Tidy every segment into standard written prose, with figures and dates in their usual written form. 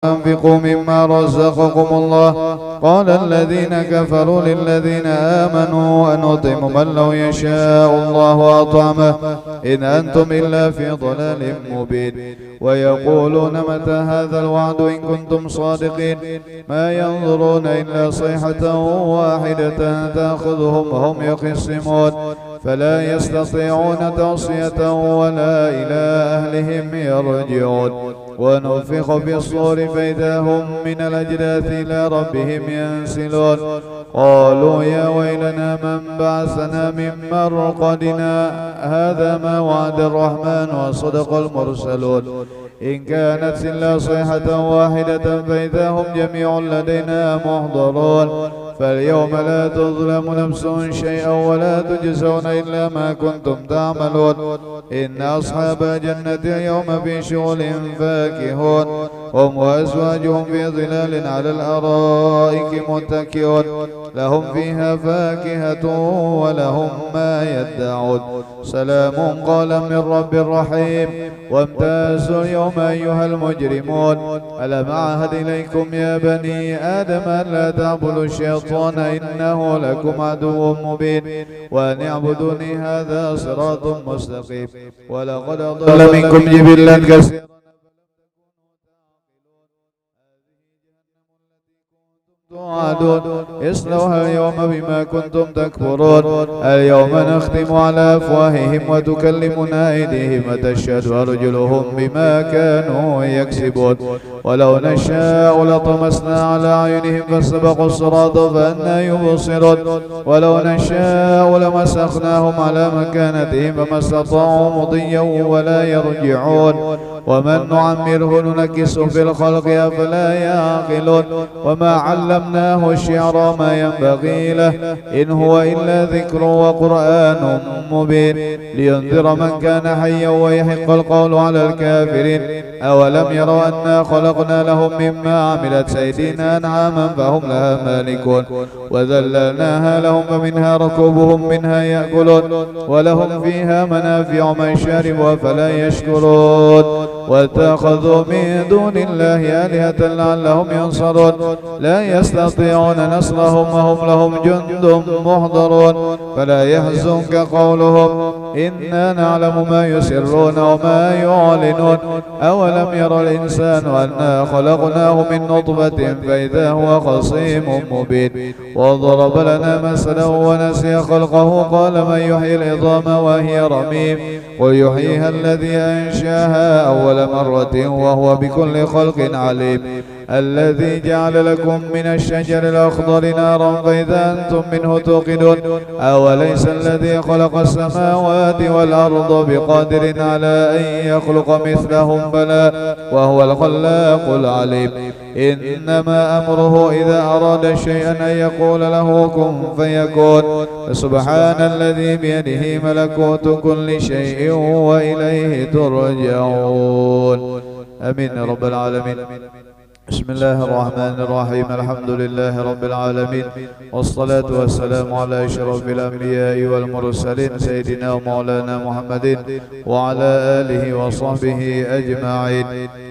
أنفقوا مما رزقكم الله. قال الذين كفروا للذين آمنوا أنطعم من لو يشاء الله أطعمه إن أنتم إلا في ضلال مبين. ويقولون متى هذا الوعد إن كنتم صادقين. ما ينظرون إلا صيحة واحدة تأخذهم وهم يخصمون فلا يستطيعون توصية ولا إلى أهلهم يرجعون. ونفخ في الصور فإذا هم من الأجداث إلى ربهم ينسلون. قالوا يا ويلنا من بعثنا من مرقدنا هذا ما وعد الرحمن وصدق المرسلون. إن كانت إلا صيحة واحدة فإذا هم جميع لدينا محضرون. فاليوم لا تظلم نفس شيئا ولا تجزون إلا ما كنتم تعملون. إن أصحاب الجنة اليوم في شغل فاكهون هم وأزواجهم في ظلال على الأرائك متكئون لهم فيها فاكهة ولهم ما يدعون. سلام قال من رب رحيم. وامتازوا اليوم أيها المجرمون. ألم أعهد إليكم يا بني آدم أن لا تعبدوا الشيطان إنه لكم عدو مبين وأن اعبدوني هذا صراط مستقيم. ولقد أضل منكم جبلا كثيرا توعدون اصلوها اليوم بما كنتم تكفرون. اليوم نختم على أفواههم وتكلمنا أيديهم وتشهد أرجلهم بما كانوا يكسبون. ولو نشاء لطمسنا على أعينهم فاستبقوا الصراط فأنى يبصرون. ولو نشاء لمسخناهم على مكانتهم فما استطاعوا مضيا ولا يرجعون. ومن نعمره ننكسه في الخلق أفلا يعقلون. وما علمناه الشعر ما ينبغي له إن هو إلا ذكر وقرآن مبين لينذر من كان حيا ويحق القول على الكافرين. أولم يروا أنا خلقنا لهم مما عملت أيدينا أنعاما فهم لها مالكون وذللناها لهم فمنها ركوبهم منها يأكلون ولهم فيها منافع مشارب فلا يشكرون. واتخذوا من دون الله آلهة لعلهم ينصرون. لا يستطيعون نصرهم وهم لهم جند محضرون. فلا يحزنك قولهم إنا نعلم ما يسرون وما يعلنون. أولم ير الإنسان أنا خلقناه من نطفة فإذا هو خصيم مبين. وضرب لنا مثلا ونسي خلقه قال من يحيي العظام وهي رميم قل يحييها الذي أنشاها أول مرة وهو بكل خلق عليم. الذي جعل لكم من الشجر الأخضر نارا فإذا أنتم منه توقدون. أوليس الذي خلق السماوات والأرض بقادر على أن يخلق مثلهم بلى وهو الخلاق العليم. إنما أمره إذا أراد شيئا أن يقول له كن فيكون. فسبحان الذي بيده ملكوت كل شيء وإليه ترجعون. آمين يا رب العالمين. بسم الله الرحمن الرحيم. الحمد لله رب العالمين والصلاة والسلام على أشرف الأنبياء والمرسلين سيدنا ومولانا محمد وعلى آله وصحبه أجمعين.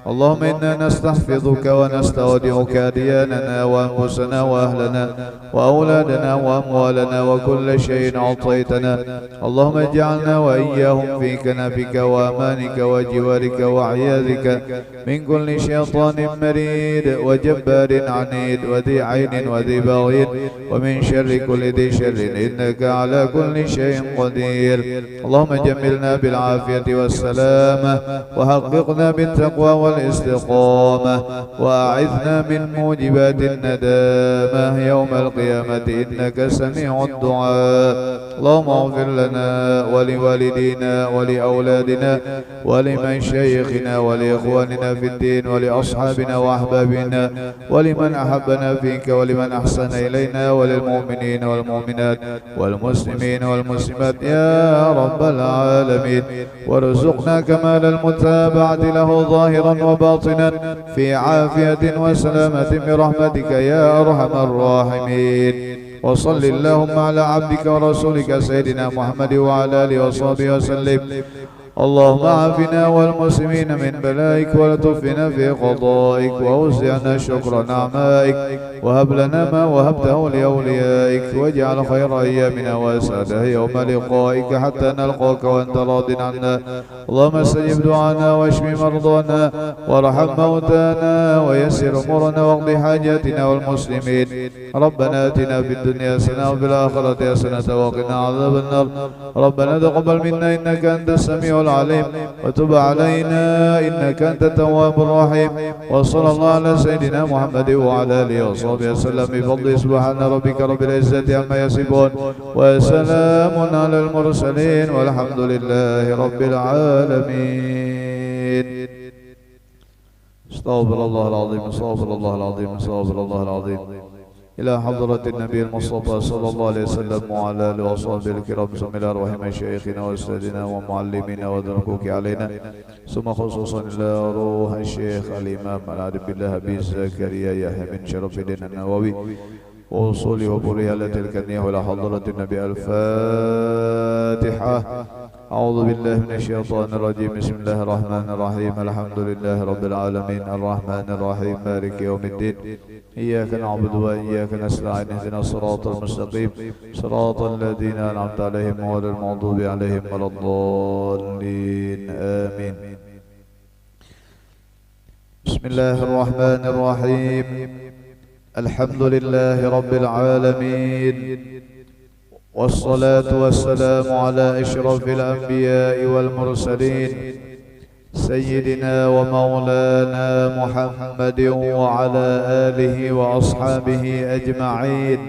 اللهم إنا نستحفظك ونستودعك دياننا وأنفسنا وأهلنا وأولادنا وأموالنا وكل شيء أعطيتنا. اللهم اجعلنا وإياهم في كنفك وأمانك وجوارك وعياذك من كل شيطان مريد وجبار عنيد وذي عين وذي بغي ومن شر كل ذي شر إنك على كل شيء قدير. اللهم جملنا بالعافية والسلامة وحققنا بالتقوى والاستقامة وأعذنا من موجبات الندامة يوم القيامة إنك سميع الدعاء. اللهم اغفر لنا ولوالدينا ولأولادنا ولمشايخنا ولإخواننا في الدين ولأصحابنا وأحبابنا ولمن أحبنا فيك ولمن أحسن إلينا وللمؤمنين والمؤمنات والمسلمين والمسلمات يا رب العالمين. وارزقنا كمال المتابعة له ظاهرا وباطنا في عافية وسلامة برحمتك يا أرحم الراحمين. وصل اللهم على عبدك ورسولك سيدنا محمد وعلى آله وصحبه وسلم. اللهم عافنا والمسلمين من بلائك ولا تفنا في قضائك ووسعنا شكر نعمائك وهب لنا ما وهبته لأوليائك واجعل خير أيامنا وأسعدها يوم لقائك حتى نلقاك وأنت راض عنا. اللهم استجب دعانا واشف مرضانا وارحم موتانا ويسر أمورنا واقض حاجاتنا والمسلمين. ربنا آتنا في الدنيا حسنة وفي الآخرة حسنة وقنا عذاب النار. ربنا تقبل منا إنك أنت السميع العليم وتب علينا إنك أنت التواب الرحيم. وصلى الله على سيدنا محمد وعلى آله وصحبه وسلم بفضل سبحان ربك رب العزة عما يصفون وسلام على المرسلين والحمد لله رب العالمين. استغفر الله العظيم استغفر الله العظيم استغفر الله العظيم. إلى حضرة النبي المصطفى صلى الله عليه وسلم وعلى آله وصحبه الكرام. بسم الله الرحمن الرحيم. شيخنا وأستاذنا ومعلمنا وذركوك علينا ثم خصوصا إلى روح الشيخ الإمام العارف بالله أبي زكريا يحيى بن شرف الدين النووي وصولي وبريها التلكنية وإلى حضرة النبي. الفاتحة. أعوذ بالله من الشيطان الرجيم. بسم الله الرحمن الرحيم. الحمد لله رب العالمين الرحمن الرحيم مالك يوم الدين. إياك نعبد وإياك نستعين اهدنا الصراط المستقيم صراط الذين أنعمت عليهم غير المغضوب عليهم ولا الضالين آمين. بسم الله الرحمن الرحيم. الحمد لله رب العالمين والصلاة والسلام على أشرف الأنبياء والمرسلين سيدنا ومولانا محمد وعلى آله وأصحابه أجمعين.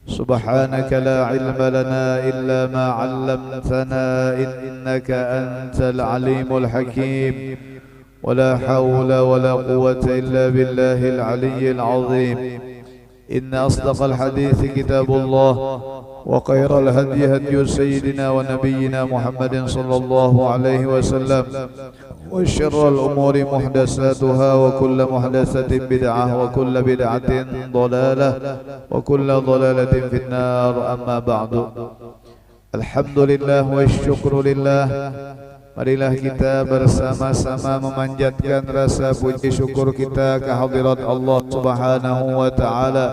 سبحانك لا علم لنا إلا ما علمتنا إنك أنت العليم الحكيم. ولا حول ولا قوة إلا بالله العلي العظيم. إن أصدق الحديث كتاب الله وخير الهدي هدي سيدنا ونبينا محمد صلى الله عليه وسلم وشر الأمور محدثاتها وكل محدثة بدعة وكل بدعة ضلالة وكل ضلالة في النار. أما بعد. الحمد لله والشكر لله. Marilah kita bersama-sama memanjatkan rasa puji syukur kita kehadirat Allah Subhanahu wa taala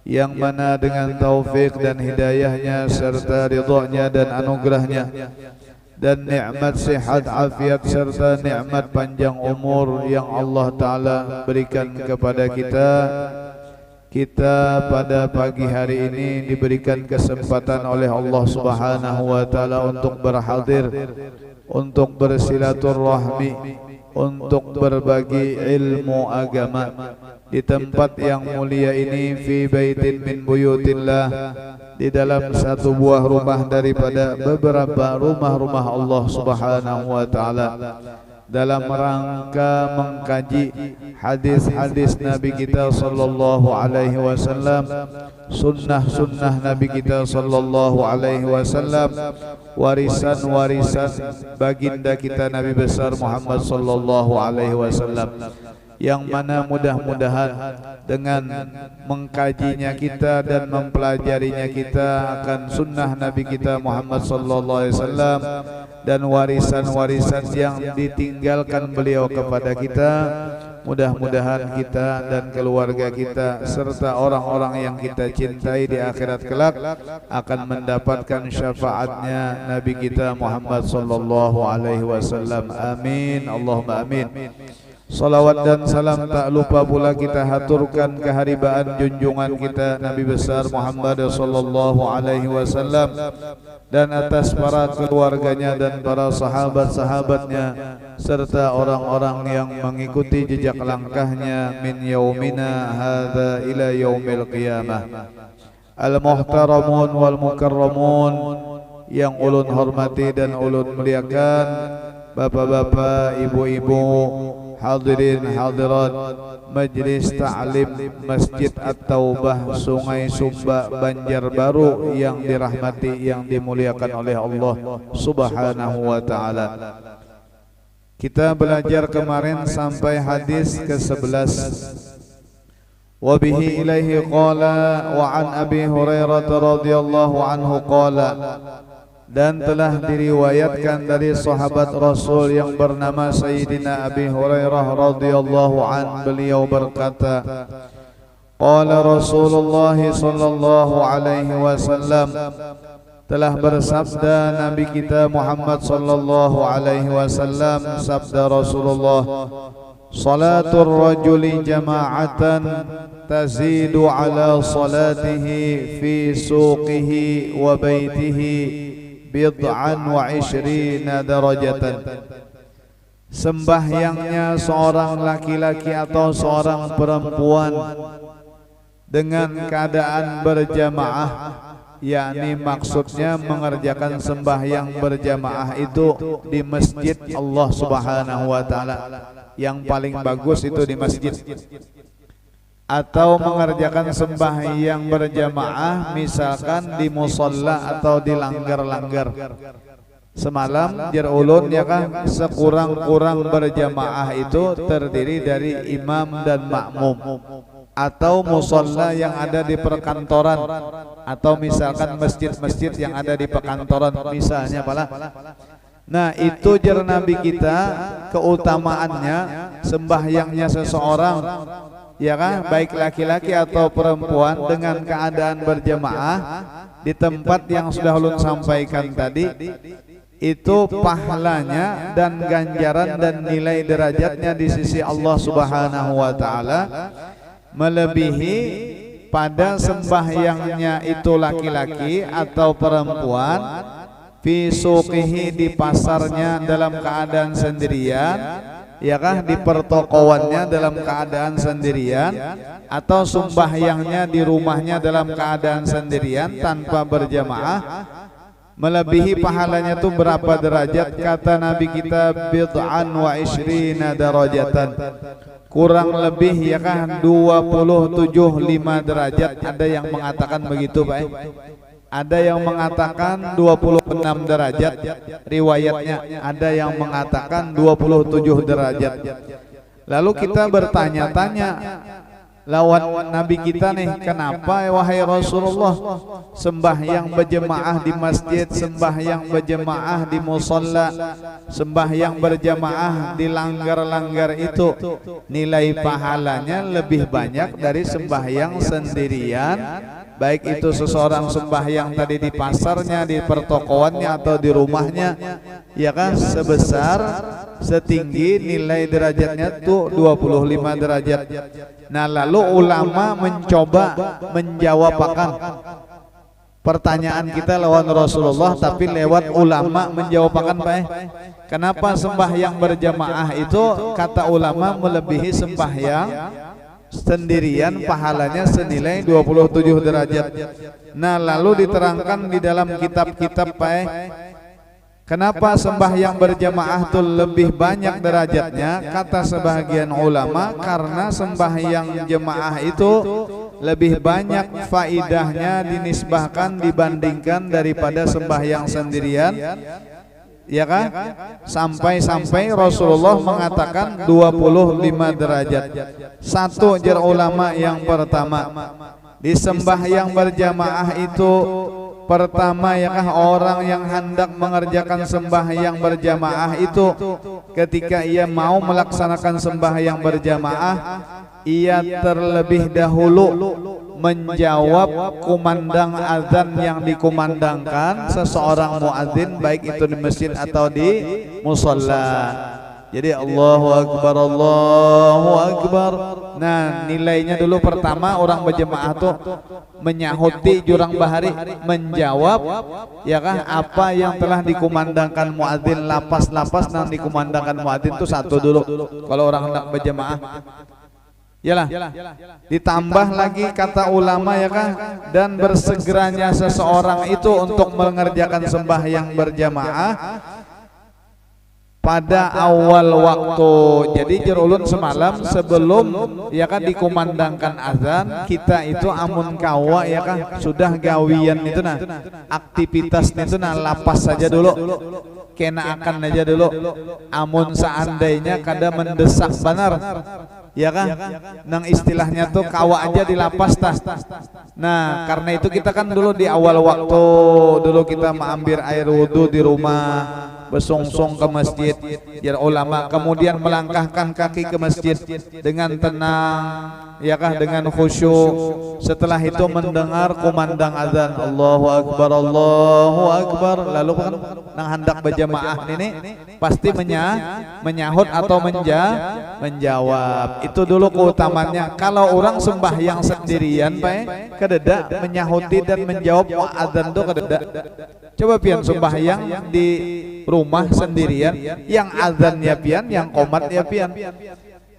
yang mana dengan taufik dan hidayahnya serta ridha-Nya dan anugerahnya dan nikmat sehat afiat serta nikmat panjang umur yang Allah taala berikan kepada kita pada pagi hari ini diberikan kesempatan oleh Allah Subhanahu wa taala untuk berhadir, untuk bersilaturahmi, untuk berbagi ilmu agama di tempat yang mulia ini, fi baitin min buyutillah, di dalam satu buah rumah daripada beberapa rumah-rumah Allah Subhanahu wa taala, dalam rangka mengkaji hadis-hadis Nabi kita sallallahu alaihi wasallam, sunnah-sunnah Nabi kita sallallahu alaihi wasallam, warisan-warisan baginda kita Nabi besar Muhammad sallallahu alaihi wasallam, yang mana mudah-mudahan dengan mengkajinya kita dan mempelajarinya kita akan sunnah Nabi kita Muhammad sallallahu alaihi wasallam dan warisan-warisan yang ditinggalkan beliau kepada kita, mudah-mudahan kita dan keluarga kita serta orang-orang yang kita cintai di akhirat kelak akan mendapatkan syafaatnya Nabi kita Muhammad sallallahu alaihi wasallam. Amin Allahumma amin. Salawat dan salam tak lupa pula kita haturkan keharibaan junjungan kita Nabi besar Muhammad sallallahu alaihi wasallam dan atas para keluarganya dan para sahabat-sahabatnya serta orang-orang yang mengikuti jejak langkahnya min yaumina hadza ila yaumil qiyamah. Al-muhtaramun wal mukarramun, yang ulun hormati dan ulun muliakan, bapak-bapak, ibu-ibu, hadirin hadirat Majlis Ta'lim Masjid At-Taubah Sungai Sumba Banjarbaru yang dirahmati, yang dimuliakan oleh Allah Subhanahu wa taala. Kita belajar kemarin sampai hadis ke-11. Wa bihi ilaihi qala wa an Abi Hurairah radhiyallahu anhu qala dan telah diriwayatkan dari sahabat Rasul yang bernama Sayyidina Abi Hurairah radhiyallahu an, beliau berkata, qala Rasulullah sallallahu alaihi wasallam, telah bersabda Nabi kita Muhammad sallallahu alaihi wasallam, sabda Rasulullah, salatul rajuli jama'atan tazidu ala salatihi fi suqihi wa baitihi bid'an wa 20 darajatan. Sembahyangnya seorang laki-laki atau seorang perempuan dengan keadaan berjamaah, yakni maksudnya mengerjakan sembahyang berjamaah itu di masjid Allah Subhanahu wa taala. Yang paling bagus itu di masjid. Atau mengerjakan sembahyang berjamaah misalkan di musalla atau di langgar-langgar. Semalam jar ulun ya kan, sekurang-kurang berjamaah itu terdiri dari imam dan makmum. Atau musalla yang ada di perkantoran, atau misalkan masjid-masjid yang ada di perkantoran misalnya pala. Nah itu jar Nabi kita keutamaannya sembahyangnya seseorang, ya kan, baik laki-laki atau perempuan dengan keadaan berjamaah di tempat yang sudah ulun sampaikan tadi, itu pahalanya dan ganjaran dan nilai derajatnya di sisi Allah Subhanahu wa taala melebihi pada sembahyangnya itu laki-laki atau perempuan fi suqihi, di pasarnya dalam keadaan sendirian, ya kah, di pertokoannya dalam keadaan sendirian, atau sembahyangnya di rumahnya dalam keadaan sendirian tanpa berjamaah, melebihi pahalanya itu berapa derajat? Kata Nabi kita, bid'an wa 20 darajatan, kurang lebih ya kah 27,5 derajat. Ada yang mengatakan begitu Pak, ada yang mengatakan 26 derajat riwayatnya, ada yang mengatakan 27 derajat. Lalu kita bertanya-tanya lawan Nabi kita nih, kenapa wahai Rasulullah sembahyang berjamaah di masjid, sembahyang berjamaah di musalla, sembahyang berjamaah di langgar-langgar itu nilai pahalanya lebih banyak dari sembahyang sendirian, baik itu seseorang sembahyang tadi di pasarnya, di pertokoannya atau di rumahnya, ya kan, sebesar setinggi nilai derajatnya tuh 25 derajat. Nah lalu ulama mencoba menjawabkan pertanyaan kita lawan Rasulullah, tapi lewat ulama menjawabkan Pak, kenapa sembahyang berjamaah itu kata ulama melebihi sembahyang sendirian pahalanya senilai 27 derajat. Nah lalu diterangkan di dalam kitab-kitab Pak, kenapa sembahyang berjamaah itu lebih banyak derajatnya? Kata sebagian ulama, karena sembahyang jemaah itu lebih banyak faidahnya dinisbahkan dibandingkan daripada sembahyang sendirian, ya kan? Sampai-sampai Rasulullah mengatakan 25 derajat. Satu jar ulama yang pertama, di sembahyang berjamaah itu pertama ya kah, orang yang hendak mengerjakan sembahyang berjamaah itu ketika ia mau melaksanakan sembahyang berjamaah, ia terlebih dahulu menjawab kumandang azan yang dikumandangkan seseorang muadzin, baik itu di masjid atau di musalla. Jadi Allahu Akbar, Allahu Akbar. Nah nilainya dulu pertama orang berjemaah tuh menyahuti jurang bahari, menjawab ya kah apa yang telah dikumandangkan muadzin, lapas-lapas yang dikumandangkan muadzin itu satu dulu kalau orang hendak berjemaah. Yalah, ditambah lagi kata ulama ya kah, dan bersegeranya seseorang itu untuk mengerjakan sembahyang berjamaah pada awal waktu. Jadi jerulun semalam sebelum ya kan dikumandangkan azan, kita itu amun kawa ya kan sudah gawian itu nah, aktivitas itu nah lapas saja dulu. kena akan aja dulu. Amun seandainya kada mendesak benar, ya kan? Nang istilahnya tuh kawa aja di lapas tah. Nah, karena itu kita kan dulu di awal waktu dulu kita mengambil air wudhu di rumah, besongsong ke masjid, ya ulama kemudian melangkahkan kaki ke masjid dengan tenang, ya kah, dengan khusyuk. Setelah itu mendengar kumandang azan, Allahu Akbar, Allahu Akbar, lalu kan nang hendak berjamaah ini pasti menyahut atau menjawab. Itu dulu keutamanya. Kalau orang sembahyang sendirian Pak, kededa menyahuti dan menjawab azan itu kededa. Coba pian sembahyang di rumah sendirian, yang azan ya pian, yang qomat ya pian.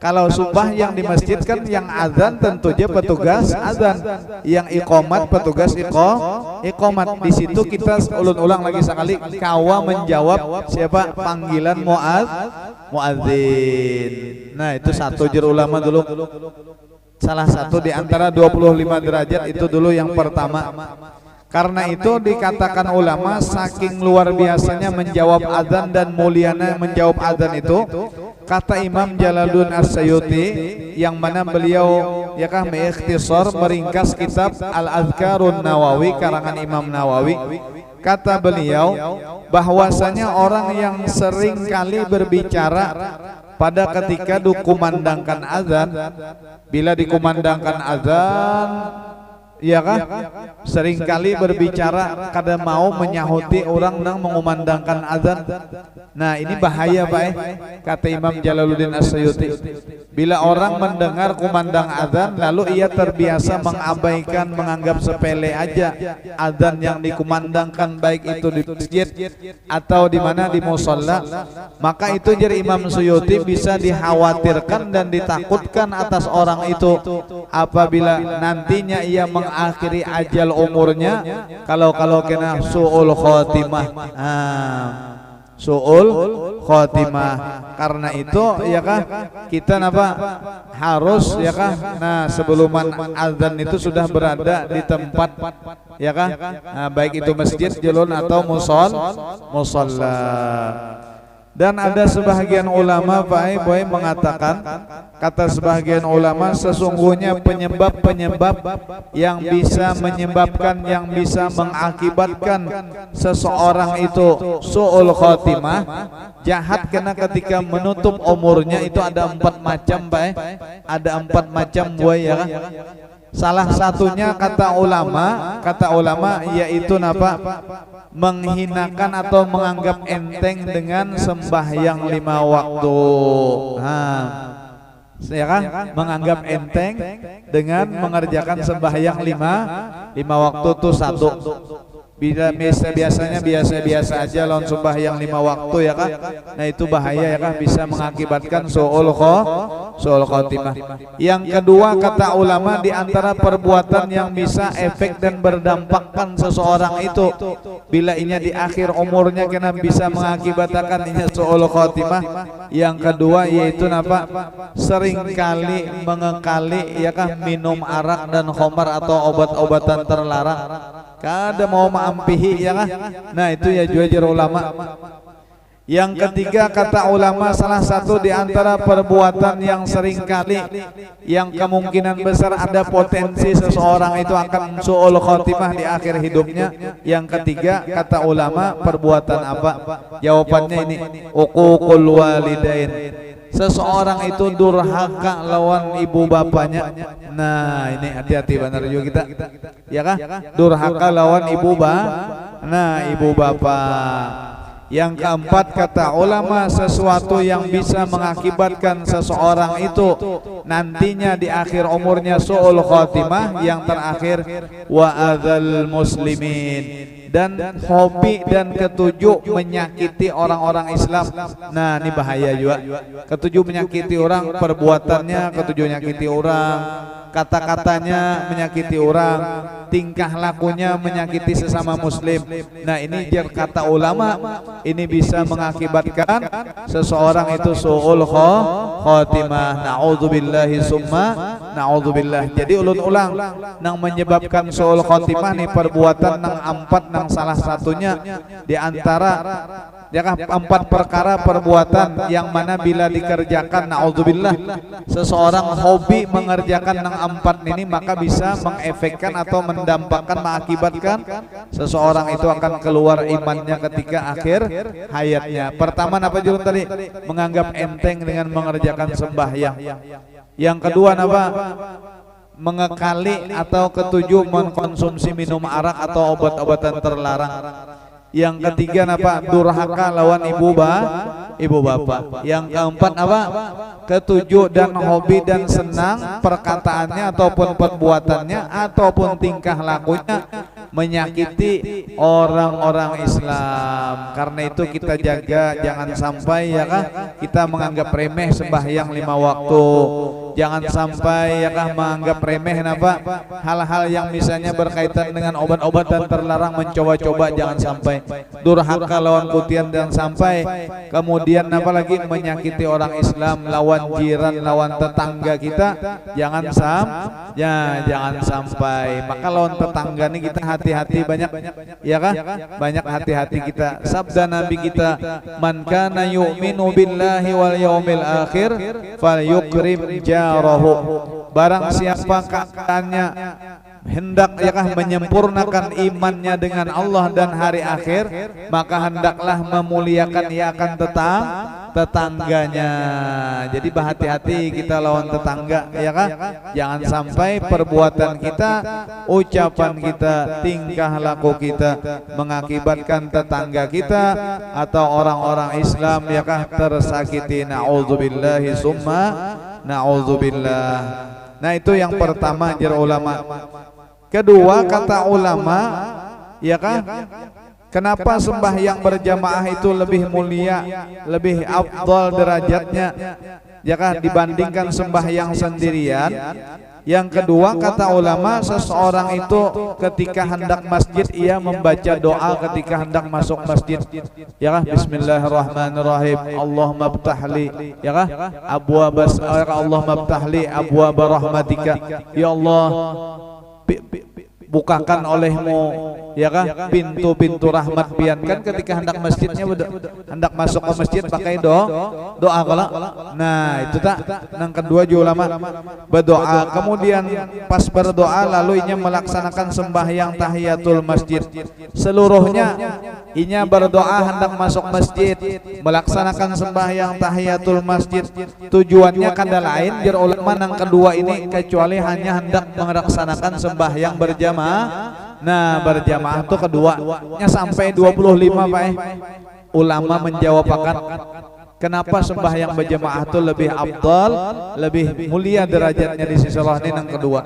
Kalau sumpah yang di masjid kan yang azan tentunya petugas azan, yang iqomat petugas iqomat. Di situ kita ulang lagi sekali, kawa menjawab siapa panggilan muadzin. Nah, itu satu juru ulama dulu. Salah satu di antara 25 derajat itu dulu yang pertama. Karena itu dikatakan ulama saking luar biasanya menjawab azan dan muliana menjawab azan itu, kata Imam Jalaluddin As-Suyuti yang mana beliau ya kah mengikhtisar meringkas kitab Al-Azkarun Nawawi karangan Imam Nawawi, kata beliau bahwasanya orang yang sering kali berbicara pada ketika dikumandangkan azan, bila dikumandangkan azan, iya kah? Seringkali berbicara kada mau menyahuti orang yang mengumandangkan azan. Nah, ini bahaya Pak, kata Imam Jalaluddin As-Suyuti. Bila orang mendengar kumandang azan lalu ia terbiasa mengabaikan, menganggap sepele aja azan yang dikumandangkan, baik itu di masjid atau di mana di musholla, maka itu jadi Imam Suyuti bisa dikhawatirkan dan ditakutkan atas orang itu apabila nantinya ia mengakhiri ajal umurnya kalau kena su'ul khotimah. Su'ul khotimah. Karena itu ya kah kita harus ya kah, nah sebelum azan itu sudah berada di tempat ya kah, nah, baik itu masjid, jalun atau musholla. Dan ada sebahagian ulama Pak Boy mengatakan, kata sebahagian ulama, sesungguhnya penyebab-penyebab yang bisa menyebabkan, yang bisa mengakibatkan seseorang itu su'ul khotimah, jahat kena ketika menutup umurnya itu ada 4 macam Pak. Ada 4 macam Boy ya. Salah satunya kata ulama yaitu menghinakan atau menganggap enteng dengan sembahyang 5 waktu. Ya kan? Menganggap enteng dengan mengerjakan sembahyang 5 waktu itu satu. Biasanya biasa aja lawan sembahyang 5 waktu ya kan. Nah, itu bahaya ya kan, bisa mengakibatkan su'ul khotimah. Yang kedua kata ulama, di antara perbuatan yang bisa efek dan berdampakkan seseorang itu bila inya di akhir umurnya kena bisa mengakibatkan inya su'ul khotimah. Yang kedua yaitu seringkali mengekali ya kan minum arak dan khamar atau obat-obatan terlarang. Kada mau maampihi ya kan. Nah, itu ya juajar ulama. Yang ketiga kata ulama, salah satu di antara perbuatan yang seringkali yang kemungkinan besar ada potensi seseorang itu akan su'ul khotimah di akhir hidupnya. Yang ketiga kata ulama, perbuatan apa? Jawabannya ini, uququl walidain. Seseorang itu durhaka lawan ibu bapaknya. Nah, ini hati-hati benar juga kita. Ya kah? Durhaka lawan ibu bapak. Yang keempat kata ulama, sesuatu yang bisa mengakibatkan seseorang itu nantinya di akhir umurnya su'ul khotimah. Yang terakhir wa adzal muslimin, dan hobi dan ketujuh menyakiti orang-orang Islam. Nah, ini bahaya juga. Ketujuh menyakiti orang, perbuatannya ketujuh menyakiti orang, kata-katanya menyakiti orang, tingkah lakunya menyakiti sesama muslim. Nah, ini jar kata ulama, ini bisa mengakibatkan seseorang itu su'ul khotimah. Na'udzubillahi summa naudzubillah. Jadi ulun ulang nang menyebabkan suul khotimah nih perbuatan nang empat nang salah satunya di antara ya kah 4 perkara perbuatan yang mana bila dikerjakan naudzubillah seseorang hobi mengerjakan nang 4 ini maka bisa mengefekkan atau mendampakkan mengakibatkan seseorang itu akan keluar imannya ketika akhir hayatnya. Pertama apa jurun tadi? Menganggap enteng dengan mengerjakan sembahyang. Yang kedua apa? Mengekali atau ketujuh mengkonsumsi minum arak atau obat-obatan terlarang. Yang ketiga apa? Durhaka lawan ibu bapak. Yang keempat apa? Ketujuh dan hobi dan senang perkataannya ataupun perbuatannya ataupun tingkah lakunya menyakiti orang-orang Islam. Karena itu kita jaga jangan sampai ya kah kita menganggap remeh sembahyang 5 waktu. Jangan sampai ya kah menganggap remeh apa hal-hal yang misalnya berkaitan dengan obat-obatan terlarang mencoba-coba, jangan sampai durhaka lawan kutian dan sampai kemudian apa lagi menyakiti orang Islam lawan jiran lawan tetangga kita jangan sampai. Maka lawan tetangga ini kita hati-hati banyak ya kah banyak hati-hati kita. Sabda Nabi kita, man kana yu'minu billahi wal yaumil akhir falyukrim jarahu. Barang siapa kakaknya hendak yakah menyempurnakan imannya dengan Allah dan hari akhir, maka hendaklah memuliakan ia akan tetangganya. Jadi berhati-hati kita lawan tetangga ya kan? Jangan sampai perbuatan kita, ucapan kita, tingkah laku kita mengakibatkan tetangga kita atau orang-orang Islam ya kan tersakiti. Na'udzubillahi summa na'udzubillah. Nah itu yang pertama jar ulama. Kedua kata ulama ya kan, kenapa sembahyang berjamaah itu lebih mulia, lebih afdal derajatnya ya kan dibandingkan sembahyang sendirian. Yang kedua kata ulama, seseorang itu ketika hendak masjid ia membaca doa ketika hendak masuk masjid ya kan, bismillahirrahmanirrahim, Allahumma ftahli ya kan abwaabas Allahumma ftahli abwaab rahmatika, ya Allah bukakan olehmu ya kah pintu-pintu rahmat pian. Kan ketika hendak masjidnya hendak masuk ke masjid pakai doa kalau nah itu tak yang kedua juga ulama berdoa, kemudian pas berdoa lalu inya melaksanakan sembahyang tahiyatul masjid seluruhnya. Inya berdoa hendak masuk masjid melaksanakan sembahyang tahiyatul masjid, tujuannya kada lain jar ulama yang kedua ini kecuali hanya hendak melaksanakan sembahyang berjamaah. Nah berjamaah itu keduanya sampai 25 Pak ulama menjawab akan kenapa sembahyang berjamaah itu lebih afdal, lebih mulia derajatnya di sisi Allah ini yang kedua.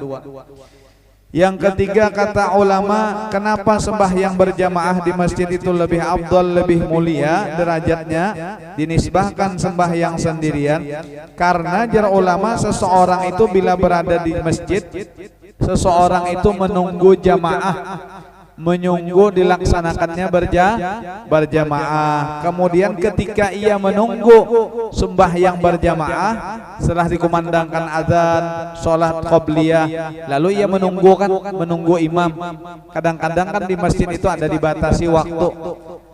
Yang ketiga kata ulama, kenapa sembahyang berjamaah di masjid itu lebih afdal, lebih mulia derajatnya dinisbahkan sembahyang sendirian? Karena jar ulama seseorang itu bila berada di masjid, seseorang itu menunggu jamaah, menunggu dilaksanakannya berjamaah. Kemudian ketika ia menunggu sembahyang berjamaah setelah dikumandangkan azan sholat qobliyah, lalu ia menunggu imam. Kadang-kadang kan di masjid itu ada dibatasi waktu.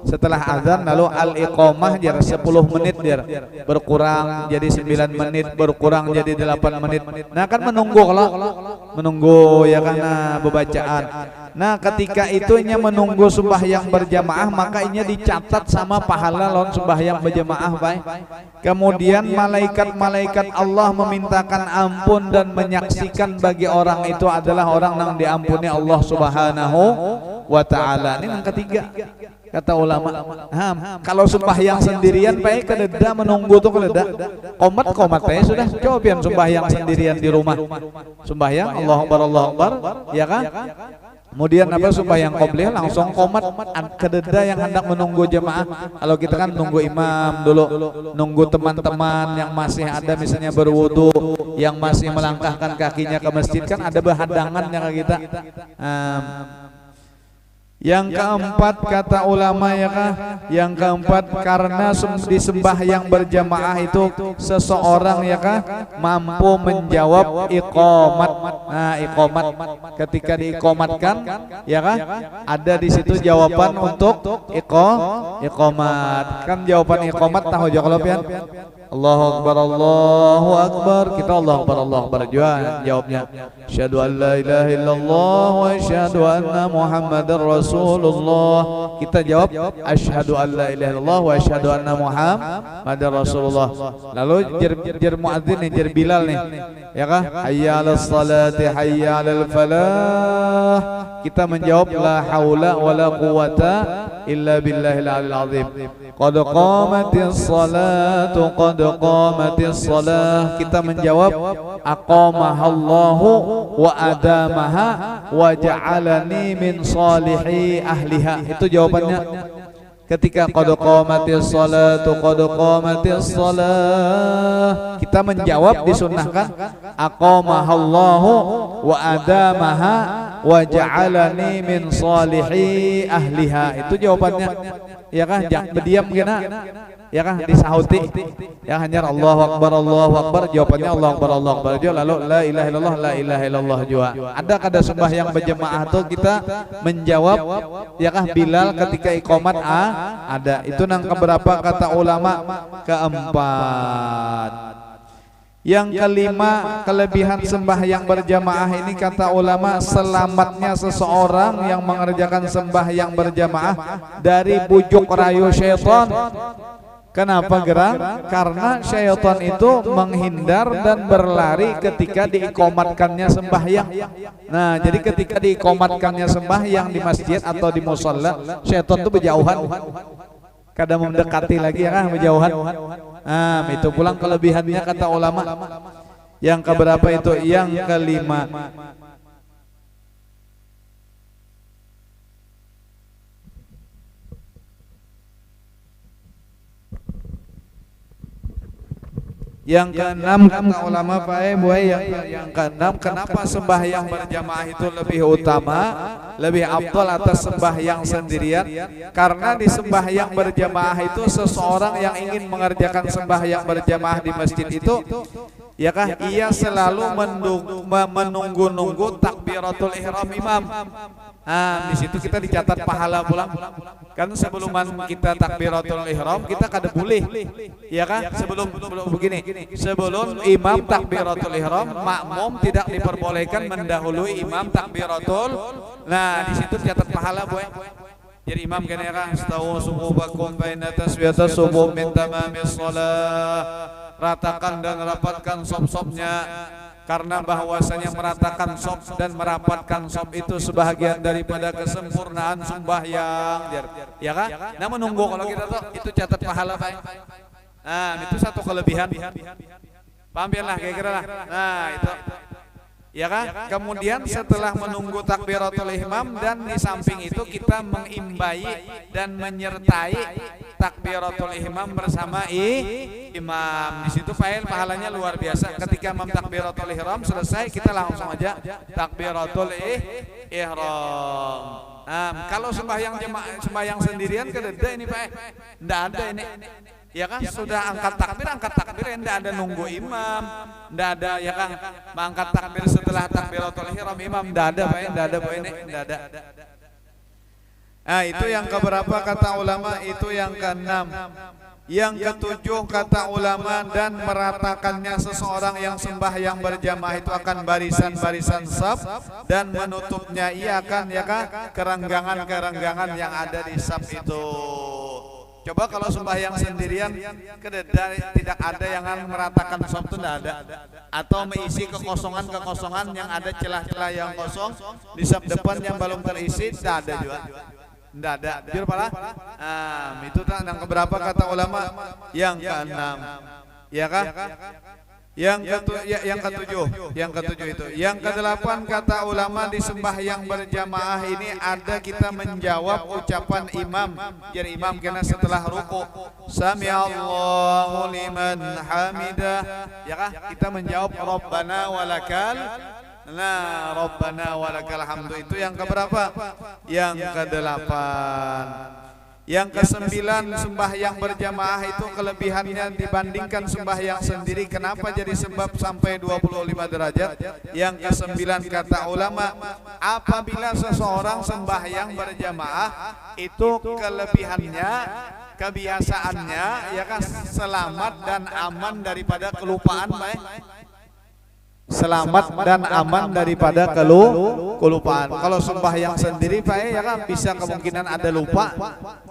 Setelah azan lalu al-iqamah jar 10 menit jar berkurang jadi 9 menit, berkurang jadi 8 menit. Nah kan menunggu ya karena bebacaan. Nah ketika itunya menunggu sembahyang berjamaah maka inya dicatat sama pahala lawan sembahyang berjamaah baik. Kemudian malaikat-malaikat Allah memintakan ampun dan menyaksikan bagi orang itu adalah orang yang diampuni Allah Subhanahu wa taala. Ini yang ketiga kata ulama. Kalau sembahyang sendirian baik kededa menunggu tuh kededa komat sudah coba pian sembahyang sendirian di rumah, sembahyang Allahu Akbar ya kan. Kemudian apa sembahyang qobliyah langsung komat kededa yang hendak menunggu jamaah. Kalau kita kan nunggu imam dulu, nunggu teman-teman yang masih ada misalnya berwudu, yang masih melangkahkan kakinya ke masjid kan ada berhadangan yang kita. Yang keempat kata ulama ya kah? Yang keempat karena disembah yang berjamaah itu seseorang ya kah mampu menjawab iqamat. Nah, iqamat ketika diiqamatkan ya kah? Ada di situ jawaban untuk iqamat. Kan jawaban iqamat tahu jawab ya? Allahu Akbar, Allahu Akbar. Kita Allahu Akbar juga jawabnya. Asyhadu an la ilaha illallah wa asyhadu anna Muhammadar Rasulullah. Kita jawab asyhadu an la ilaha illallah wa asyhadu anna Muhammadar Rasulullah. Lalu jer muadzin nih, jer Bilal nih. Ya kah? Hayya 'alas salati, hayya 'alal falah. Kita menjawab la haula wala quwata illa billahil aliyil azim. Qad qamatis salatu, qad qamatis salah. Kita menjawab aqamahallahu wa adamaha wa ja'alani min salihi ahliha. Itu jawabannya. Ketika qad qamatis salatu, qad qamatis salah, kita menjawab disunnahkan aqamahallahu wa adamaha wa ja'alani min salihi ahliha. Itu jawabannya. Ya kan? Jangan berdiam kena. Ya kan? Disahuti. Ya hanya Allahu Akbar, Allahu Akbar. Jawabannya Allahu Akbar, Allahu Akbar. Lalu la ilaha illallah, la ilaha illallah juga. Ada kada sembah yang berjamaah tuh kita menjawab ya kah Bilal ketika iqamat ada. Itu nang keberapa kata ulama? Keempat. Yang kelima, kelebihan sembahyang berjamaah ini kata ulama selamatnya seseorang yang mengerjakan sembahyang berjamaah dari bujuk rayu syaitan. Kenapa gerang? Karena syaitan itu menghindar dan berlari ketika diiqamatkannya sembahyang. Nah, jadi ketika diiqamatkannya sembahyang di masjid atau di musalla, syaitan itu berjauhan. Kadang mendekati lagi ya kan, berjauhan. Itu pulang kelebihannya kata ulama. Yang keberapa itu? Yang kelima. Yang keenam kata ulama yang keenam, kenapa sembahyang berjamaah itu lebih utama, lebih afdal atas sembahyang sendirian? Karena di sembahyang berjamaah itu seseorang yang ingin mengerjakan sembahyang berjamaah di masjid itu ya kah ia selalu menunggu-nunggu takbiratul ihram imam. Di situ kita dicatat pahala pulang. Kan sebelum kita takbiratul ihram kita kada boleh. Ya kah? Sebelum begini, sebelum imam takbiratul ihram, makmum tidak diperbolehkan mendahului imam takbiratul. Nah, di situ catat pahala, boy. Jadi imam kan ya kah? Astawu sububakum baina taswiyatas subuh min tamamis shalah. Ratakan dan rapatkan sop-sopnya, karena bahwasanya meratakan sop dan merapatkan sop itu sebahagian daripada kesempurnaan sembahyang. Ya kan? Nah, menunggu kalau kita tuh itu catat pahala, Pak. Nah, itu satu kelebihan. Paham lah kira-kira lah. Nah, itu. Ya kan? Kemudian setelah menunggu takbiratul ihram dan di samping itu kita mengimbai dan menyertai takbiratul ihram bersama imam. Di situ pahalanya luar biasa. Ketika imam takbiratul ihram selesai, kita langsung aja takbiratul ihram. Kalau sembahyang sendirian kededa ini Pak, enggak ada ini. Ya kan, sudah angkat takbir enggak ada nunggu imam, enggak ada ya kan, mengangkat takbir setelah takbiratul ihram imam enggak ada Pak, enggak ada Pak ini, enggak ada. Itu yang keberapa kata ulama? Itu yang keenam. Yang ketujuh kata ulama, dan meratakannya seseorang yang sembahyang berjamaah itu akan barisan-barisan saf, dan menutupnya ia akan ya kan kerenggangan-kerenggangan yang ada di saf itu. Coba kalau sembahyang sendirian tidak ada yang meratakan saf itu, tidak ada, atau mengisi kekosongan yang ada celah-celah yang kosong di saf depan yang belum terisi, tidak ada juga. Tidak ada. Jujur pala. Itu yang keberapa kata ulama? Yang keenam. Ya kah? Yang ketujuh itu. Yang kedelapan kata ulama, di sembahyang berjamaah ini ada kita menjawab ucapan imam. Jadi imam kena setelah ruku, sami Allahu liman hamidah. Ya kah? Kita menjawab Rabbana walakal. Nah, Rabbana walakal hamdu itu yang keberapa? Yang kedelapan. Yang kesembilan, sembahyang berjamaah itu kelebihannya dibandingkan sembahyang sendiri. Kenapa jadi sebab sampai 25 derajat? Yang kesembilan kata ulama, apabila seseorang sembahyang berjamaah itu kelebihannya, kebiasaannya ya kan selamat dan aman daripada kelupaan, selamat dan aman daripada kelupaan. Kalau sembahyang sendiri Pak ya kan bisa kemungkinan ada lupa.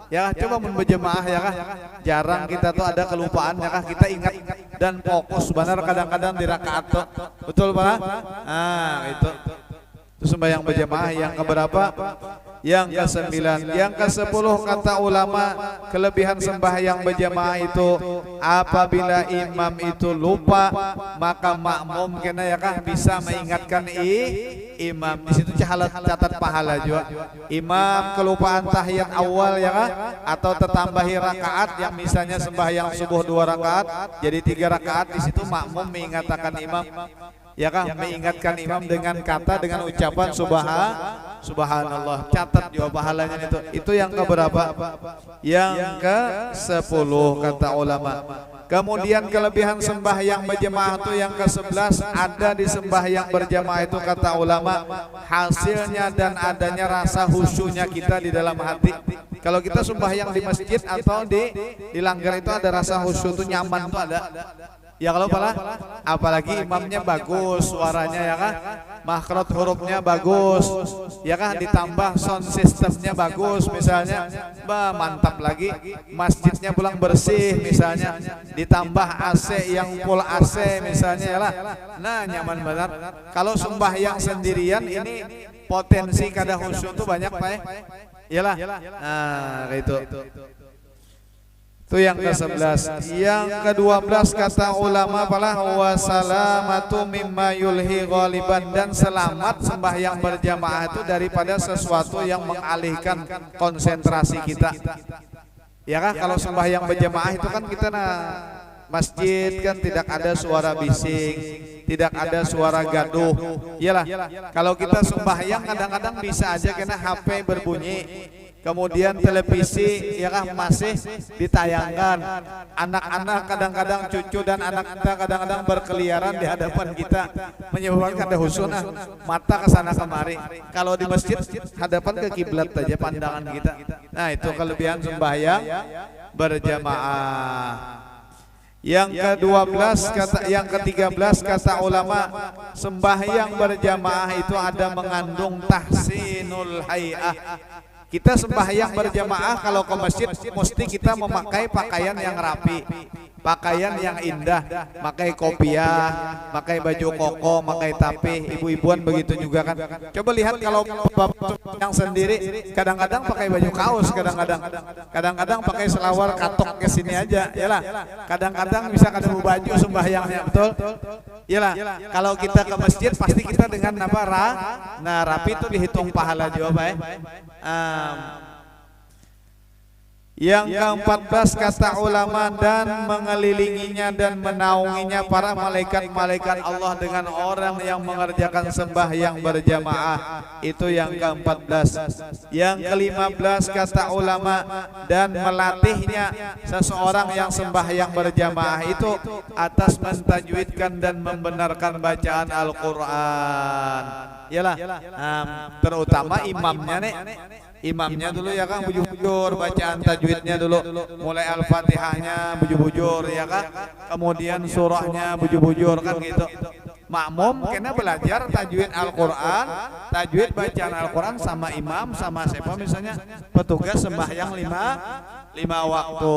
Ya coba berjemaah ya kan jarang kita tuh ada kelupaan ya kan kita ingat dan fokus benar kadang-kadang di rakaat tuh. Betul Pak? Nah, itu sembahyang berjemaah yang keberapa? Yang ke-9. Yang ke-10 kata ulama, kelebihan sembahyang berjamaah itu apabila imam itu lupa, maka makmum kena ya kah bisa mengingatkan imam. Di situ catat pahala juga. Imam kelupaan tahiyat awal ya kah atau tertambahi rakaat yang misalnya sembahyang subuh 2 rakaat jadi 3 rakaat, di situ makmum mengingatkan imam. Ya kan mengingatkan imam dengan kata dengan ucapan subhanallah, catat juga pahalanya itu yang keberapa? Yang ke-10 kata ulama. Kemudian kelebihan sembahyang berjamaah itu yang ke-11 ada di sembahyang berjamaah itu kata ulama hasilnya dan adanya rasa khusyuknya kita di dalam hati. Kalau kita sembahyang di masjid atau di langgar itu ada rasa khusyuk itu nyaman tuh ada. Ya kalau apalagi imamnya bagus suaranya ya kan, makhraj hurufnya bagus, ya kan ditambah sound systemnya bagus misalnya, mantap lagi, masjidnya pulang bersih misalnya, ditambah AC yang full AC misalnya ya lah, nah nyaman benar. Kalau sembahyang sendirian ini potensi kada khusyuk tuh banyak Pak ya lah, nah itu. Itu yang ke-11. Yang ke-12 kata ulama palah wasalamatu mimma yulhi ghaliban, dan selamat sembahyang berjamaah itu daripada sesuatu yang mengalihkan konsentrasi kita. Ya kan kalau sembahyang berjamaah itu kan kita masjid kan tidak ada suara bising, tidak ada suara gaduh. Iyalah. Kalau kita sembahyang kadang-kadang bisa aja kena HP berbunyi. Kemudian televisi ya kan masih ditayangkan, anak-anak kadang-kadang cucu dan anak kita kadang-kadang berkeliaran di hadapan kita menyebabkan ada husnah mata ke sana kemari. Kalau di masjid hadapan ke kiblat saja pandangan kita. Nah itu kelebihan sembahyang berjamaah. Yang ke-12 kata, yang ke-13 kata ulama, sembahyang berjamaah itu ada mengandung tahsinul hay'ah. Kita sembahyang berjamaah kalau ke masjid mesti kita memakai pakaian yang rapi, pakaian yang indah, pakai kopiah, pakai baju koko, pakai tapih. Ibu-ibuan begitu juga kan. Coba lihat kalau bapak yang sendiri kadang-kadang pakai baju kaos, kadang-kadang pakai selawar katok ke sini aja, yalah. Kadang-kadang bisa ketemu baju sembahyangnya, betul? Yalah. Kalau kita ke masjid pasti kita dengan apa? Nah, rapi itu dihitung pahala juga, Pak. Yang ke-14 kata ulama, dan mengelilinginya dan menaunginya para malaikat-malaikat Allah dengan orang yang mengerjakan sembahyang berjamaah. Itu yang ke-14. Yang ke-15 kata ulama, dan melatihnya seseorang yang sembahyang berjamaah itu atas mentajwidkan dan membenarkan bacaan Al-Quran. Yalah, terutama imamnya nih. Imamnya dulu ya kan bujur-bujur bacaan tajwidnya dulu, mulai Al-Fatihahnya bujur-bujur ya kan, kemudian surahnya bujur-bujur kan gitu. Makmum kena belajar tajwid Al-Quran, tajwid bacaan Al-Quran sama imam sama siapa misalnya petugas sembahyang lima waktu.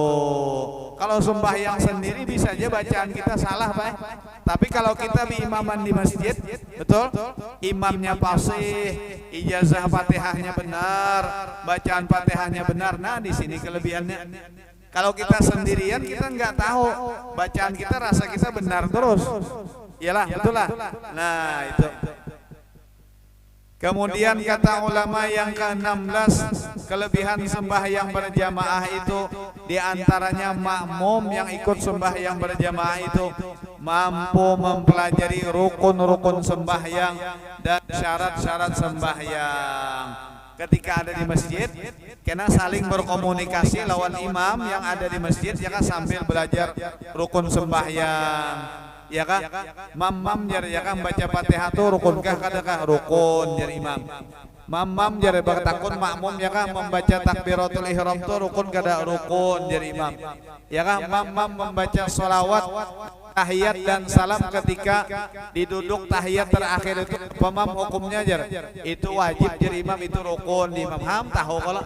Kalau sembahyang sendiri bisa aja bacaan kita salah Pak. Tapi kalau kita imaman di masjid, betul? Imamnya fasih, ijazah Fatihahnya benar, bacaan Fatihahnya benar. Nah di sini kelebihannya. Kalau kita sendirian kita nggak tahu bacaan kita, rasa kita benar terus. Iyalah, betul lah. Nah itu. Kemudian kata ulama yang ke-16, kelebihan sembahyang berjamaah itu diantaranya makmum yang ikut sembahyang berjamaah itu mampu mempelajari rukun-rukun sembahyang dan syarat-syarat sembahyang. Ketika ada di masjid, kena saling berkomunikasi lawan imam yang ada di masjid, ya kan, sambil belajar rukun sembahyang. Ya kah? Mamam jar ya kan baca Fatihah tu rukunkah kadakah rukun jar imam. Mamam jar takun makmum ya kah membaca takbiratul ihram tu rukun kada rukun jar imam. Ya kah? Mamam membaca sholawat tahiyat dan salam ketika diduduk tahiyat terakhir itu pemam hukumnya jar. Itu wajib jar imam, itu rukun di imam. Ham tahu kalau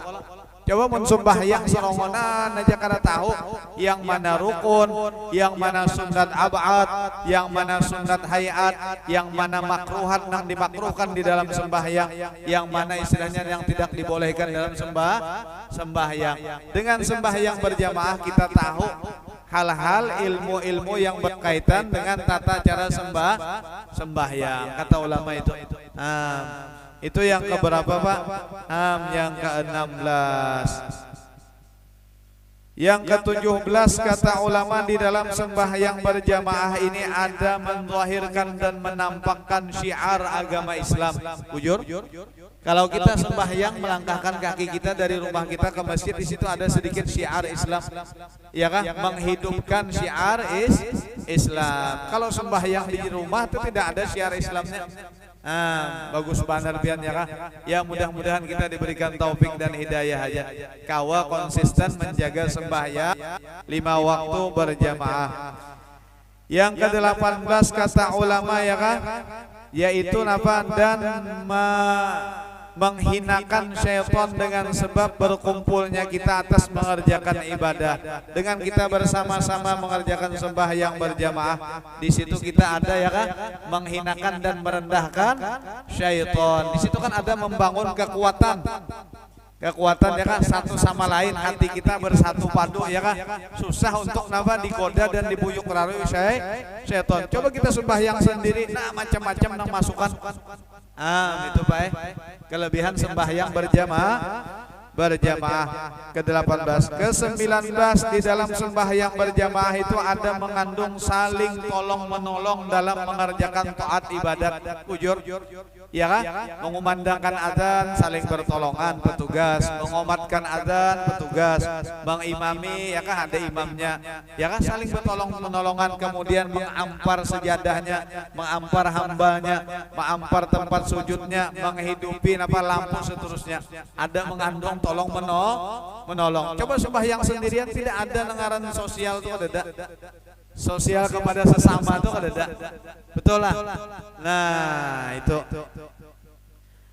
coba mensumbahyang sorongonan aja karena tahu yang mana rukun, yang mana sunat abad, yang mana sunat hayat, yang mana makruhat yang dimakruhkan di dalam sembahyang, yang mana istilahnya yang tidak dibolehkan dalam sembahyang. Dengan sembahyang berjamaah kita tahu hal-hal ilmu-ilmu yang berkaitan dengan tata cara sembahyang, kata ulama itu. Itu yang keberapa Pak? Yang ke-16. Yang ke-17 kata ulama di dalam sembahyang berjamaah ini ada menzahirkan dan menampakkan syiar agama Islam. Bujur? Kalau kita sembahyang melangkahkan kaki kita dari rumah kita ke masjid, di situ ada sedikit syiar Islam. Ya kan? Menghidupkan syiar Islam. Kalau sembahyang di rumah itu tidak ada syiar Islamnya. Bagus banget pian ya kah? Ya mudah-mudahan kita diberikan taufik dan hidayah aja. Kawa konsisten menjaga sembahyang 5 waktu berjamaah. Yang ke-18 kata ulama ya kah? Yaitu apa? Dan menghinakan syaitan dengan sebab berkumpulnya kita atas mengerjakan ibadah. Dengan kita bersama-sama mengerjakan sembahyang berjamaah, di situ kita ada ya kan menghinakan dan merendahkan syaitan. Di situ kan ada membangun kekuatan ya kan, satu sama lain, hati kita bersatu padu ya kan. Susah untuk napa digoda dan dibuyuk melalui syaitan. Coba kita sembahyang sendiri, nah macam-macam nang masukan. Itu baik. Kelebihan sembahyang berjamaah ke-18. Ke-19 di dalam sembahyang berjamaah itu ada mengandung saling tolong menolong dalam mengerjakan taat ibadat. Bujur ya kan? Mengumandangkan adzan saling bertolongan petugas, mengomatkan adzan petugas, mengimami ya kan ada imamnya, ya kan saling bertolong menolongan, kemudian mengampar sejadahnya, mengampar hambanya, mengampar tempat sujudnya, menghidupi lampu seterusnya. Ada mengandung tolong menolong. Coba sembahyang sendirian tidak ada nengaran sosial tuh ada. Sosial kepada sesama tuh ada. Betul lah. Nah, itu.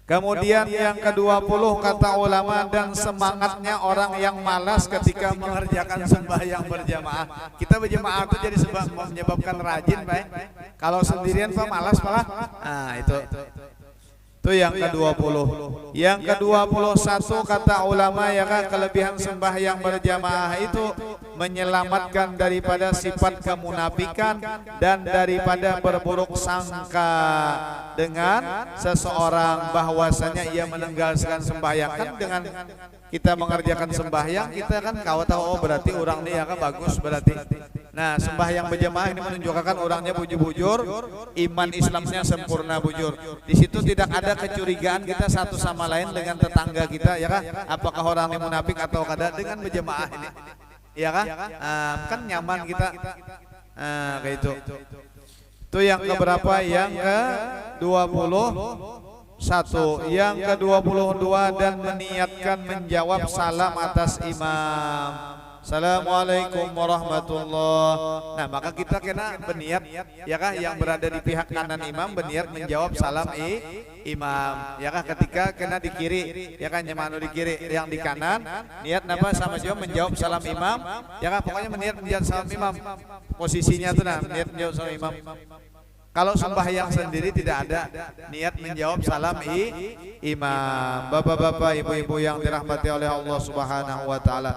Kemudian yang ke-20 kata ulama, dan semangatnya orang yang malas ketika mengerjakan sembahyang berjamaah. Kita berjamaah itu jadi sebab menyebabkan rajin, baik. Kalau sendirian Pak malas malah. Nah, itu. Itu yang ke-20. Yang ke-21 kata ulama ya kan, kelebihan sembahyang berjamaah itu menyelamatkan daripada sifat kemunafikan dan daripada berburuk sangka dengan seseorang bahwasanya ia meninggalkan sembahyang. Kan dengan kita mengerjakan sembahyang kita kan kau tahu, oh berarti orang ini ya kan bagus berarti. Nah, sembahyang berjamaah ini menunjukkan orangnya bujur-bujur, iman Islamnya sempurna bujur. Di situ tidak ada kecurigaan kita satu sama lain dengan tetangga kita ya kan, apakah orang ini munafik atau kada dengan berjamaah ini. Ya kan? Kan nyaman kita. Kayak itu. Itu yang keberapa? Yang ke-21. Yang ke-22, dan meniatkan menjawab salam atas imam. Assalamualaikum warahmatullahi. Nah, maka kita kena berniat ya kah, yang berada di pihak kanan imam berniat menjawab salam imam ya kah, ketika kena di kiri ya kan, nyamanu di kiri, yang di kanan niat napa sama siapa menjawab salam imam ya kah, pokoknya niat menjawab salam imam, posisinya tuh nah niat menjawab salam imam. Kalau sembahyang sendiri tidak ada niat menjawab salam imam. Bapak-bapak, ibu-ibu yang dirahmati oleh Allah Subhanahu wa taala.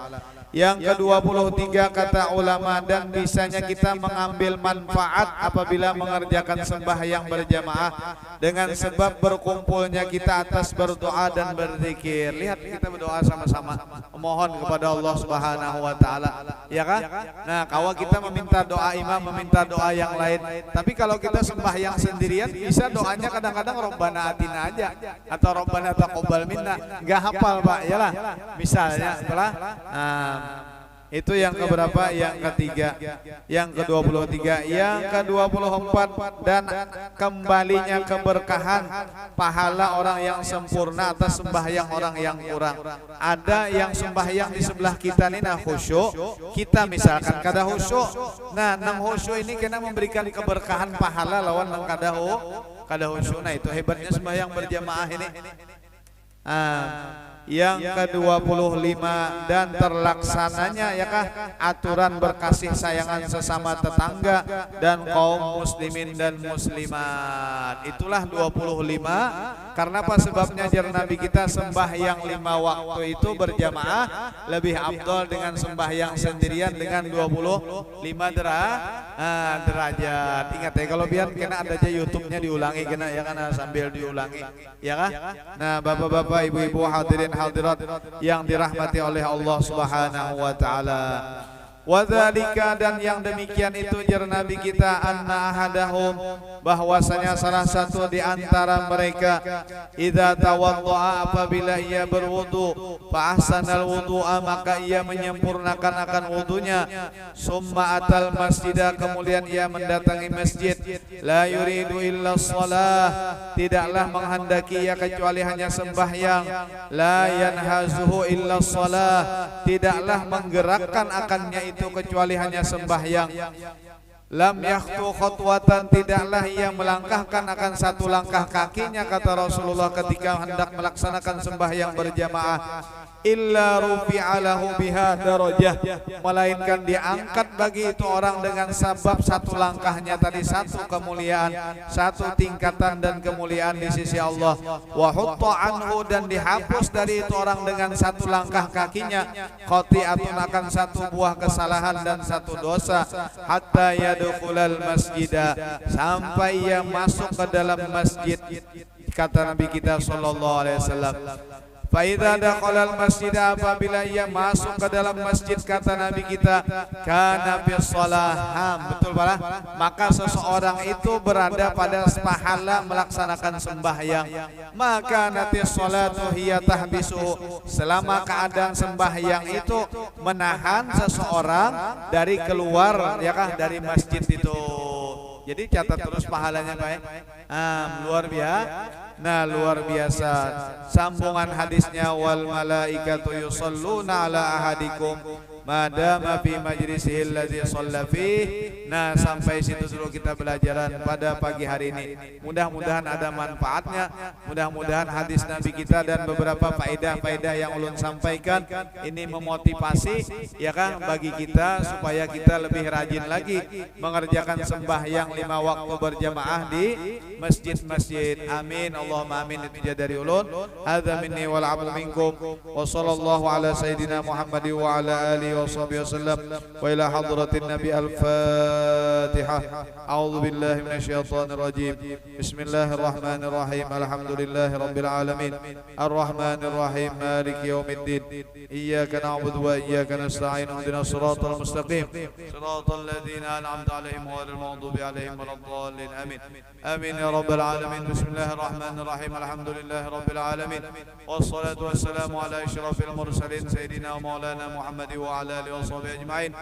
Yang ke-23 kata ulama, dan bisanya kita mengambil manfaat apabila mengerjakan sembahyang berjamaah dengan sebab berkumpulnya kita atas berdoa dan berzikir. Lihat, kita berdoa sama-sama memohon kepada Allah Subhanahu wa taala, ya kan? Nah, kalau kita meminta doa imam, meminta doa yang lain. Tapi kalau kita sembahyang sendirian, bisa doanya kadang-kadang Robbana atina aja atau Robbana taqabbal minna. Enggak hafal, Pak, yalah. Misalnya setelah itu yang keberapa? Yang ketiga. Yang ke-23. Yang ke-24, dan kembalinya keberkahan pahala orang yang sempurna atas sembahyang orang yang kurang. Ada yang sembahyang di sebelah kita nih, nah khusyuk, kita misalkan kada khusyuk. Nah, nang khusyuk ini kena memberikan keberkahan pahala lawan nang kada khusyuk. Nah, itu hebatnya sembahyang berjamaah ini. Yang ke-25, dan terlaksananya ya kah aturan berkasih sayangan sesama tetangga dan kaum muslimin dan muslimat. Itulah 25. Karena apa sebabnya? Jar Nabi kita sembahyang 5 waktu itu berjamaah lebih afdal dengan sembahyang sendirian dengan 25 derajat. Ingat ya, kalau biar kena ada aja YouTube-nya diulangi, kena ya kan, sambil diulangi ya kah. Nah, bapak-bapak, ibu-ibu, hadirin hadirat yang dirahmati oleh Allah Subhanahu wa taala. Wadzalika, dan yang demikian itu jar Nabi kita, anna ahadahum, bahwasanya salah satu di antara mereka, idza tawaddaa, apabila ia berwudu, fa ahsanal wudu'a, maka ia menyempurnakan akan wudunya, summa atal masjidah, kemudian ia mendatangi masjid, la yuridu illa shalah, tidaklah menghendaki ia kecuali hanya sembahyang, la yanhazuhu illa shalah, tidaklah menggerakkan akannya itu kecuali hanya sembahyang, lam yakhtu khutwatan, tidaklah ia melangkahkan akan satu langkah kakinya, kata Rasulullah ketika hendak melaksanakan sembahyang berjamaah, illa rufi'a lahu biha darajah, melainkan diangkat bagi itu orang dengan sebab satu langkahnya tadi satu kemuliaan, satu tingkatan dan kemuliaan di sisi Allah. Wa hutta anhu, dan dihapus dari itu orang dengan satu langkah kakinya, khati'atun, akan satu buah kesalahan dan satu dosa, hatta yadkhulal masjidah, sampai ia masuk ke dalam masjid. Kata Nabi kita sallallahu alaihi wasallam, fa idza dakhalal masjid, apabila ia masuk ke dalam masjid, kata Nabi kita, kana fi shalah, betul pala, maka seseorang itu berada pada pahala melaksanakan sembahyang. Maka nanti sholatu hiya tahbisu, selama keadaan sembahyang itu menahan seseorang dari keluar ya kah dari masjid itu. Jadi catat terus pahalanya baik. Luar biasa. Nah, luar biasa. Sambungan hadisnya, wal malaikatu yusalluna ala ahadikum madama fi majlisihi alladzi shalla fih. Nah, sampai situ dulu kita belajaran pada pagi hari ini. Mudah-mudahan ada manfaatnya. Mudah-mudahan hadis Nabi kita dan beberapa faedah-faedah yang ulun sampaikan ini memotivasi ya kan bagi kita supaya kita lebih rajin lagi mengerjakan sembahyang 5 waktu berjamaah di masjid-masjid. Amin Allahumma amin. Itu dari ulun. Hadza minni wal 'afwu minkum. Wa sallallahu ala sayidina Muhammadin wa ala alihi wa sahbihi wasallam. Wa ila hadratin nabi al-Fatihah. A'udzu billahi minasyaitonir rajim. Bismillahirrahmanirrahim. Alhamdulillahi rabbil alamin. Arrahmanir rahim. Maliki yaumiddin. Iyyaka na'budu wa iyyaka nasta'in. Ihdinas siratal mustaqim. Siratal ladzina an'amta 'alaihim ghairil maghdubi 'alaihim waladdallin. Amin. Amin ya rabbal alamin. Bismillahirrahmanirrahim. Alhamdulillahi rabbil alamin. Wassalatu wassalamu ala asyrafil mursalin sayyidina wa maulana Muhammad wa ala alihi wa sahbihi ajma'in.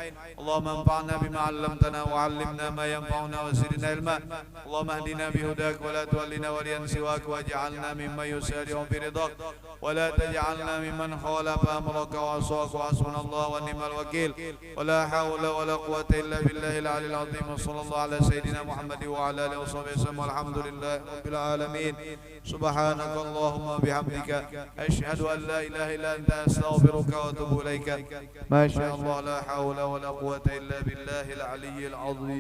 Allahumma anfa'na bima 'allamtana wa 'allimna ma yanfa'una wa zidna ilma. Allahumma ihdina bihudak wa la tuwallina waliyan siwak waj'alna mimman yusari'u fi ridak wa la taj'alna mimman khalafa amraka wa 'asaka wa hasbunallahu wa ni'mal wakeel. Wa la hawla wa la quwwata illa billahil 'aliyyil 'azim. Sallallahu ala sayyidina Muhammad wa ala alihi wa sahbihi wasallam. Alhamdulillahi rabbil alamin. Subhanakallahumma bihamdika asyhadu an la ilaha illa anta astaghfiruka wa atubu ilaika. Ma sya Allah, la hawla wa la quwwata illa billahil 'aliyyil 'azim.